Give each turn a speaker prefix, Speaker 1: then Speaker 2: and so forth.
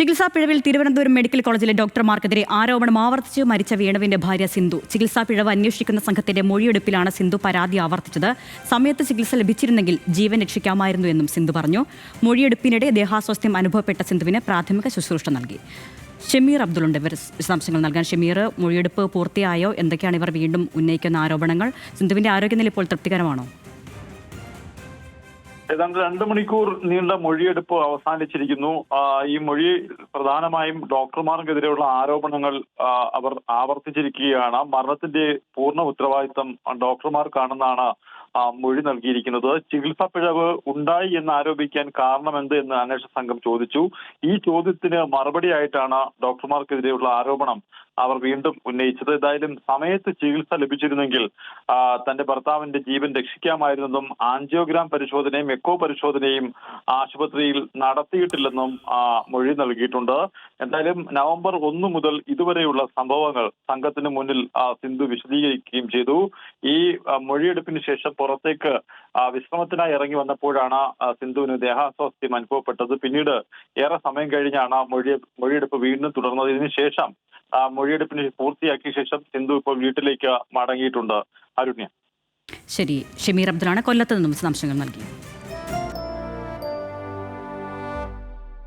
Speaker 1: ചികിത്സാ പിഴവിൽ തിരുവനന്തപുരം മെഡിക്കൽ കോളേജിലെ ഡോക്ടർമാർക്കെതിരെ ആരോപണം ആവർത്തിച്ച് മരിച്ച വേണുവിന്റെ ഭാര്യ സിന്ധു. ചികിത്സാ പിഴവ് അന്വേഷിക്കുന്ന സംഘത്തിന്റെ മൊഴിയെടുപ്പിലാണ് സിന്ധു പരാതി ആവർത്തിച്ചത്. സമയത്ത് ചികിത്സ ലഭിച്ചിരുന്നെങ്കിൽ ജീവൻ രക്ഷിക്കാമായിരുന്നു എന്നും സിന്ധു പറഞ്ഞു. മൊഴിയെടുപ്പിനിടെ ദേഹാസ്വാസ്ഥ്യം അനുഭവപ്പെട്ട സിന്ധുവിന് പ്രാഥമിക ശുശ്രൂഷ നൽകി. ഷമീർ അബ്ദുളുണ്ട് വിശദാംശങ്ങൾ നൽകാൻ. ഷമീർ, മൊഴിയെടുപ്പ് പൂർത്തിയായോ? എന്തൊക്കെയാണ് ഇവർ വീണ്ടും ഉന്നയിക്കുന്ന ആരോപണങ്ങൾ? സിന്ധുവിന്റെ ആരോഗ്യനില ഇപ്പോൾ തൃപ്തികരമാണോ?
Speaker 2: ഏതാണ്ട് 2 മണിക്കൂർ നീണ്ട മൊഴിയെടുപ്പ് അവസാനിച്ചിരിക്കുന്നു. ഈ മൊഴി പ്രധാനമായും ഡോക്ടർമാർക്കെതിരെയുള്ള ആരോപണങ്ങൾ അവർ ആവർത്തിച്ചിരിക്കുകയാണ്. മരണത്തിന്റെ പൂർണ്ണ ഉത്തരവാദിത്തം ഡോക്ടർമാർക്കാണെന്നാണ് മൊഴി നൽകിയിരിക്കുന്നത്. ചികിത്സാ പിഴവ് ഉണ്ടായി എന്ന് ആരോപിക്കാൻ കാരണമെന്ത് എന്ന് അന്വേഷണ സംഘം ചോദിച്ചു. ഈ ചോദ്യത്തിന് മറുപടിയായിട്ടാണ് ഡോക്ടർമാർക്കെതിരെയുള്ള ആരോപണം അവർ വീണ്ടും ഉന്നയിച്ചത്. ഏതായാലും സമയത്ത് ചികിത്സ ലഭിച്ചിരുന്നെങ്കിൽ തന്റെ ഭർത്താവിന്റെ ജീവൻ രക്ഷിക്കാമായിരുന്നെന്നും ആൻജിയോഗ്രാം പരിശോധനയും എക്കോ പരിശോധനയും ആശുപത്രിയിൽ നടത്തിയിട്ടില്ലെന്നും മൊഴി നൽകിയിട്ടുണ്ട്. എന്തായാലും നവംബർ 1 മുതൽ ഇതുവരെയുള്ള സംഭവങ്ങൾ സംഘത്തിന് മുന്നിൽ സിന്ധു വിശദീകരിക്കുകയും ചെയ്തു. ഈ മൊഴിയെടുപ്പിന് ശേഷം പുറത്തേക്ക് വിശ്രമത്തിനായി ഇറങ്ങി വന്നപ്പോഴാണ് സിന്ധുവിന് ദേഹാസ്വാസ്ഥ്യം അനുഭവപ്പെട്ടത്. പിന്നീട് ഏറെ സമയം കഴിഞ്ഞാണ് മൊഴിയെടുപ്പ് വീണ്ടും തുടർന്നത്. ഇതിനുശേഷം മൊഴിയെടുപ്പിന് പൂർത്തിയാക്കിയ ശേഷം സിന്ധു ഇപ്പോൾ വീട്ടിലേക്ക് മടങ്ങിയിട്ടുണ്ട്. അരുണ്യ.
Speaker 1: ശരി, ഷമീർ അബ്ദുളാണ് കൊല്ലത്ത് നിന്നും വിശദാംശങ്ങൾ നൽകി.